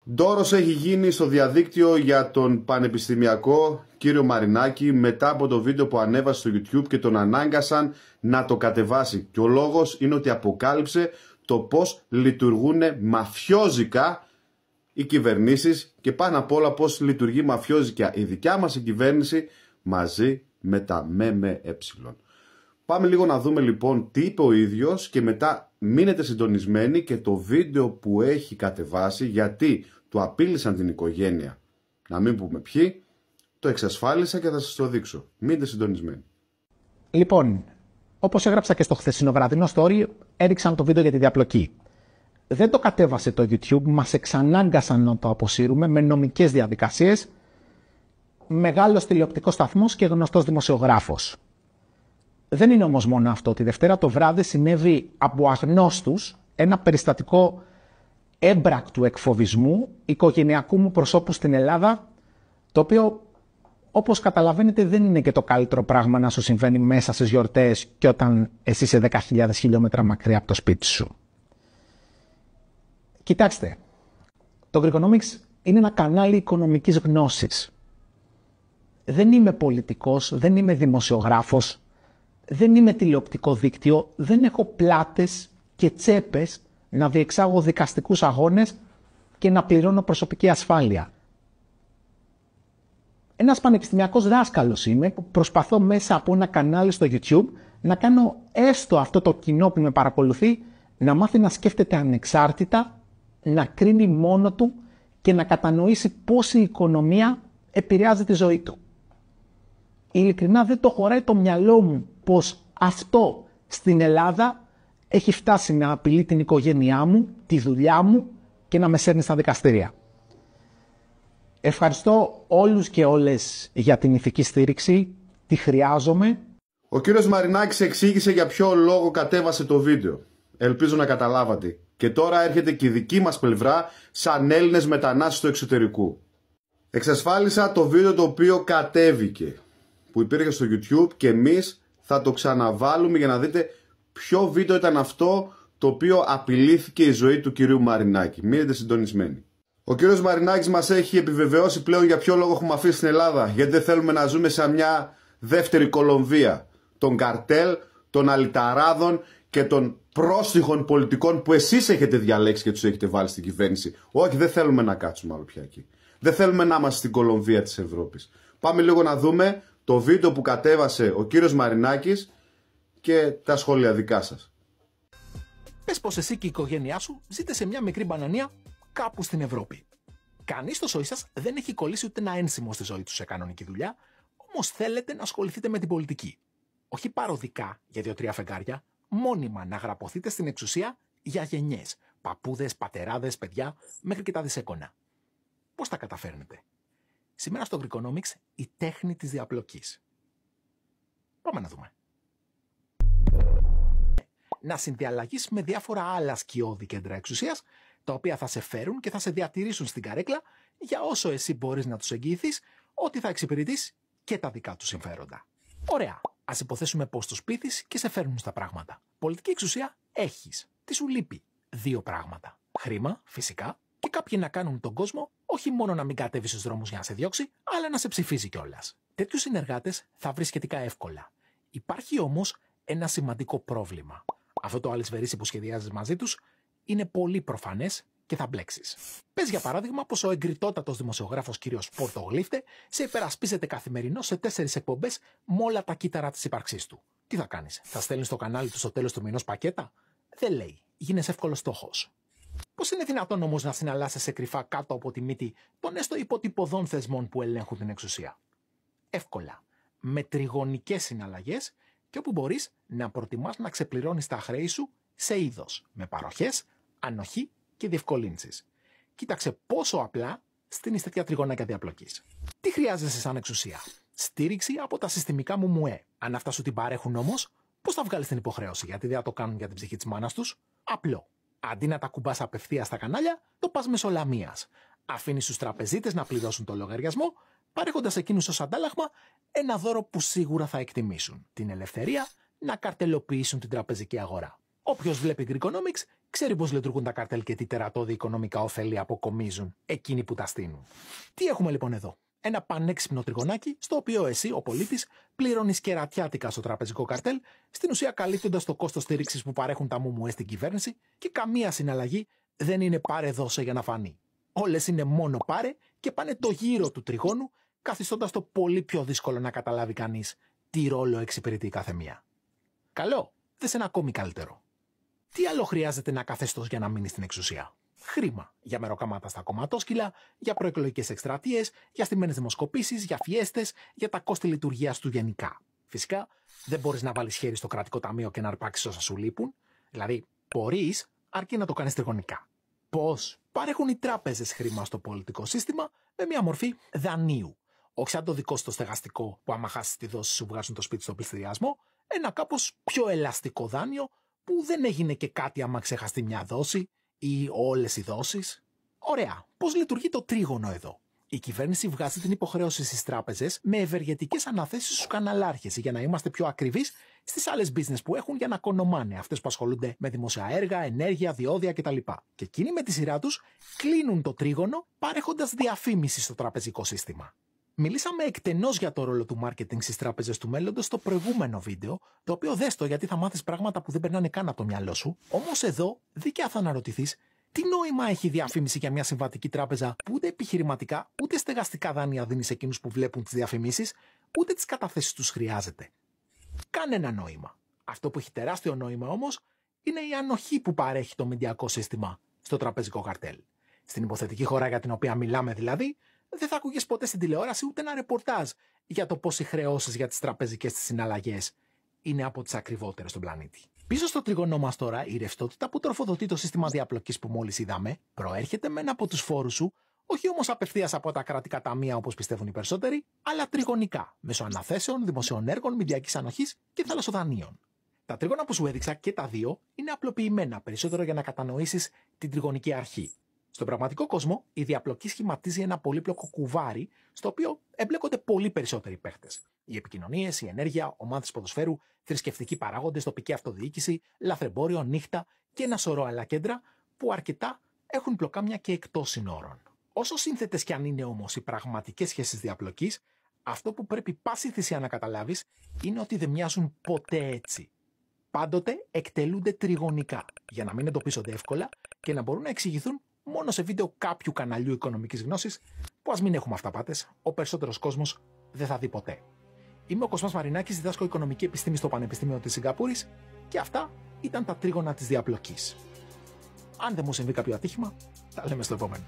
Ντόρος έχει γίνει στο διαδίκτυο για τον πανεπιστημιακό κύριο Μαρινάκη μετά από το βίντεο που ανέβασε στο YouTube και τον ανάγκασαν να το κατεβάσει. Και ο λόγος είναι ότι αποκάλυψε το πώς λειτουργούν μαφιόζικα οι κυβερνήσεις και πάνω απ' όλα πώς λειτουργεί μαφιόζικα η δικιά μας η κυβέρνηση μαζί με τα ΜΜΕ. Πάμε λίγο να δούμε λοιπόν τι είπε ο ίδιος και μετά μείνετε συντονισμένοι και το βίντεο που έχει κατεβάσει, γιατί του απείλησαν την οικογένεια. Να μην πούμε ποιοι, το εξασφάλισα και θα σας το δείξω. Μείνετε συντονισμένοι. Λοιπόν, όπως έγραψα και στο χθεσινό βραδινό story, έριξαν το βίντεο για τη διαπλοκή. Δεν το κατέβασε το YouTube, μας εξανάγκασαν να το αποσύρουμε με νομικές διαδικασίες. Μεγάλος τηλεοπτικός σταθμός και γνωστός δημοσιογράφος. Δεν είναι όμως μόνο αυτό. Τη Δευτέρα το βράδυ συνέβη από αγνώστους ένα περιστατικό έμπρακτου εκφοβισμού οικογενειακού μου προσώπου στην Ελλάδα, το οποίο, όπως καταλαβαίνετε, δεν είναι και το καλύτερο πράγμα να σου συμβαίνει μέσα στις γιορτές και όταν εσύ είσαι 10.000 χιλιόμετρα μακριά από το σπίτι σου. Κοιτάξτε, το Greekonomics είναι ένα κανάλι οικονομικής γνώσης. Δεν είμαι πολιτικός, δεν είμαι δημοσιογράφος, δεν είμαι τηλεοπτικό δίκτυο, δεν έχω πλάτες και τσέπες να διεξάγω δικαστικούς αγώνες και να πληρώνω προσωπική ασφάλεια. Ένας πανεπιστημιακός δάσκαλος είμαι που προσπαθώ μέσα από ένα κανάλι στο YouTube να κάνω έστω αυτό το κοινό που με παρακολουθεί να μάθει να σκέφτεται ανεξάρτητα, να κρίνει μόνο του και να κατανοήσει πώς η οικονομία επηρεάζει τη ζωή του. Ειλικρινά δεν το χωράει το μυαλό μου πως αυτό στην Ελλάδα έχει φτάσει να απειλεί την οικογένειά μου, τη δουλειά μου και να με σέρνει στα δικαστήρια. Ευχαριστώ όλους και όλες για την ηθική στήριξη, τη χρειάζομαι. Ο κύριος Μαρινάκης εξήγησε για ποιο λόγο κατέβασε το βίντεο. Ελπίζω να καταλάβατε. Και τώρα έρχεται και η δική μας πλευρά σαν Έλληνες μετανάστες του εξωτερικού. Εξασφάλισα το βίντεο το οποίο κατέβηκε, που υπήρχε στο YouTube, και εμείς θα το ξαναβάλουμε για να δείτε ποιο βίντεο ήταν αυτό το οποίο απειλήθηκε η ζωή του κυρίου Μαρινάκη. Μείνετε συντονισμένοι. Ο κύριος Μαρινάκης μας έχει επιβεβαιώσει πλέον για ποιο λόγο έχουμε αφήσει στην Ελλάδα. Γιατί δεν θέλουμε να ζούμε σε μια δεύτερη Κολομβία των καρτέλ, των αλυταράδων και των πρόστιχων πολιτικών που εσείς έχετε διαλέξει και τους έχετε βάλει στην κυβέρνηση. Όχι, δεν θέλουμε να κάτσουμε άλλο πια εκεί. Δεν θέλουμε να είμαστε στην Κολομβία της Ευρώπης. Πάμε λίγο να δούμε το βίντεο που κατέβασε ο κύριος Μαρινάκης και τα σχόλια δικά σας. Πες πως εσύ και η οικογένειά σου ζείτε σε μια μικρή μπανανία κάπου στην Ευρώπη. Κανείς στο σόι σας δεν έχει κολλήσει ούτε ένα ένσημο στη ζωή του σε κανονική δουλειά, όμως θέλετε να ασχοληθείτε με την πολιτική. Όχι παροδικά για 2-3 φεγγάρια, μόνιμα να γραπωθείτε στην εξουσία για γενιές, παππούδες, πατεράδες, παιδιά, μέχρι και τα δισέκονα. Πώς τα καταφέρνετε? Σήμερα στο Greekonomics η τέχνη της διαπλοκής. Πάμε να δούμε. Να συνδιαλλαγείς με διάφορα άλλα σκιώδη κέντρα εξουσίας, τα οποία θα σε φέρουν και θα σε διατηρήσουν στην καρέκλα για όσο εσύ μπορείς να τους εγγυηθείς ότι θα εξυπηρετείς και τα δικά τους συμφέροντα. Ωραία. Ας υποθέσουμε πως τους πείθεις και σε φέρνουν στα πράγματα. Πολιτική εξουσία έχεις. Τι σου λείπει? 2 πράγματα. Χρήμα, φυσικά, και κάποιοι να κάνουν τον κόσμο όχι μόνο να μην κατέβει στους δρόμους για να σε διώξει, αλλά να σε ψηφίζει κιόλας. Τέτοιους συνεργάτες θα βρεις σχετικά εύκολα. Υπάρχει όμως ένα σημαντικό πρόβλημα. Αυτό το αλυσβερίσι που σχεδιάζεις μαζί τους είναι πολύ προφανές και θα μπλέξεις. Πες για παράδειγμα πως ο εγκριτότατος δημοσιογράφος κ. Πορτογλίφτε σε υπερασπίζεται καθημερινώς σε 4 εκπομπές με όλα τα κύτταρα της ύπαρξής του. Τι θα κάνεις? Θα στέλνεις στο κανάλι του στο τέλος του μηνός πακέτα? Δεν λέει. Γίνεσαι εύκολος στόχος. Πώς είναι δυνατόν όμως να συναλλάσσεσαι κρυφά κάτω από τη μύτη των έστω υποτυπωδών θεσμών που ελέγχουν την εξουσία? Εύκολα. Με τριγωνικές συναλλαγές και όπου μπορείς να προτιμάς να ξεπληρώνεις τα χρέη σου σε είδος, με παροχές, ανοχή και διευκολύνσεις. Κοίταξε πόσο απλά στείνεις τέτοια τριγωνάκια διαπλοκής. Τι χρειάζεσαι σαν εξουσία? Στήριξη από τα συστημικά μου μουέ. Αν αυτά σου την παρέχουν όμως, πώς θα βγάλεις την υποχρέωση? Γιατί δεν θα το κάνουν για την ψυχή της μάνας τους. Απλό. Αντί να τα κουμπάς απευθείας στα κανάλια, το πας μεσολαμίας. Αφήνεις τους τραπεζίτες να πληρώσουν το λογαριασμό, παρέχοντας εκείνους ως αντάλλαγμα ένα δώρο που σίγουρα θα εκτιμήσουν. Την ελευθερία να καρτελοποιήσουν την τραπεζική αγορά. Όποιος βλέπει Greekonomics ξέρει πώς λειτουργούν τα καρτέλ και τι τερατώδη οικονομικά ωφέλη αποκομίζουν εκείνοι που τα στείνουν. Τι έχουμε λοιπόν εδώ? Ένα πανέξυπνο τριγωνάκι, στο οποίο εσύ, ο πολίτης, πληρώνεις κερατιάτικα στο τραπεζικό καρτέλ, στην ουσία καλύπτοντας το κόστος στήριξης που παρέχουν τα ΜΜΕ στην κυβέρνηση και καμία συναλλαγή δεν είναι πάρε-δώσε για να φανεί. Όλες είναι μόνο πάρε και πάνε το γύρο του τριγώνου, καθιστώντας το πολύ πιο δύσκολο να καταλάβει κανείς τι ρόλο εξυπηρετεί η καθεμία. Καλό, δες ένα ακόμη καλύτερο. Τι άλλο χρειάζεται ένα καθεστώς για να μείνει στην εξουσία? Χρήμα για μεροκάματα στα κομματόσκυλα, για προεκλογικές εκστρατείες, για στημένες δημοσκοπήσεις, για φιέστες, για τα κόστη λειτουργίας του γενικά. Φυσικά, δεν μπορείς να βάλεις χέρι στο κρατικό ταμείο και να αρπάξεις όσα σου λείπουν. Δηλαδή, μπορείς, αρκεί να το κάνεις τριγωνικά. Πώς? Παρέχουν οι τράπεζες χρήμα στο πολιτικό σύστημα με μια μορφή δανείου. Όχι σαν το δικό σου το στεγαστικό που άμα χάσεις τη δόση σου βγάζουν το σπίτι στον πληστηριασμό, ένα κάπως πιο ελαστικό δάνειο που δεν έγινε και κάτι άμα ξεχαστεί μια δόση ή όλες οι δόσεις. Ωραία. Πώς λειτουργεί το τρίγωνο εδώ? Η κυβέρνηση βγάζει την υποχρέωση στις τράπεζες με ευεργετικές αναθέσεις στους καναλάρχες, για να είμαστε πιο ακριβείς στις άλλες business που έχουν για να κονομάνε, αυτές που ασχολούνται με δημόσια έργα, ενέργεια, διόδια κτλ. Και εκείνοι με τη σειρά τους κλείνουν το τρίγωνο παρέχοντας διαφήμιση στο τραπεζικό σύστημα. Μιλήσαμε εκτενώς για το ρόλο του marketing στις τράπεζες του μέλλοντος στο προηγούμενο βίντεο, το οποίο δες το γιατί θα μάθεις πράγματα που δεν περνάνε καν από το μυαλό σου. Όμως εδώ δίκαια θα αναρωτηθείς, τι νόημα έχει η διαφήμιση για μια συμβατική τράπεζα που ούτε επιχειρηματικά ούτε στεγαστικά δάνεια δίνει σε εκείνους που βλέπουν τις διαφημίσεις, ούτε τις καταθέσεις τους χρειάζεται? Κανένα νόημα. Αυτό που έχει τεράστιο νόημα όμως είναι η ανοχή που παρέχει το μηντιακό σύστημα στο τραπεζικό καρτέλ. Στην υποθετική χώρα για την οποία μιλάμε δηλαδή, δεν θα άκουγες ποτέ στην τηλεόραση ούτε ένα ρεπορτάζ για το πώς οι χρεώσεις για τις τραπεζικές τις συναλλαγές είναι από τις ακριβότερες στον πλανήτη. Πίσω στο τριγωνό μας τώρα, η ρευστότητα που τροφοδοτεί το σύστημα διαπλοκής που μόλις είδαμε προέρχεται μεν από τους φόρους σου, όχι όμως απευθείας από τα κρατικά ταμεία όπως πιστεύουν οι περισσότεροι, αλλά τριγωνικά, μέσω αναθέσεων, δημοσίων έργων, μηντιακής ανοχής και θαλασσοδανείων. Τα τρίγωνα που σου έδειξα και τα δύο είναι απλοποιημένα περισσότερο για να κατανοήσεις την τριγωνική αρχή. Στον πραγματικό κόσμο, η διαπλοκή σχηματίζει ένα πολύπλοκο κουβάρι, στο οποίο εμπλέκονται πολύ περισσότεροι παίχτες. Οι επικοινωνίες, η ενέργεια, ομάδες ποδοσφαίρου, θρησκευτικοί παράγοντες, τοπική αυτοδιοίκηση, λαθρεμπόριο, νύχτα και ένα σωρό άλλα κέντρα που αρκετά έχουν πλοκάμια και εκτός συνόρων. Όσο σύνθετες κι αν είναι όμως οι πραγματικές σχέσεις διαπλοκής, αυτό που πρέπει πάση θυσία να καταλάβεις είναι ότι δεν μοιάζουν ποτέ έτσι. Πάντοτε εκτελούνται τριγωνικά, για να μην εντοπίζονται εύκολα και να μπορούν να εξηγηθούν μόνο σε βίντεο κάποιου καναλιού οικονομικής γνώσης, που ας μην έχουμε αυταπάτες, ο περισσότερος κόσμος δεν θα δει ποτέ. Είμαι ο Κοσμάς Μαρινάκης, διδάσκω οικονομική επιστήμη στο Πανεπιστήμιο της Σιγκαπούρης και αυτά ήταν τα τρίγωνα της διαπλοκής. Αν δεν μου συμβεί κάποιο ατύχημα, τα λέμε στο επόμενο.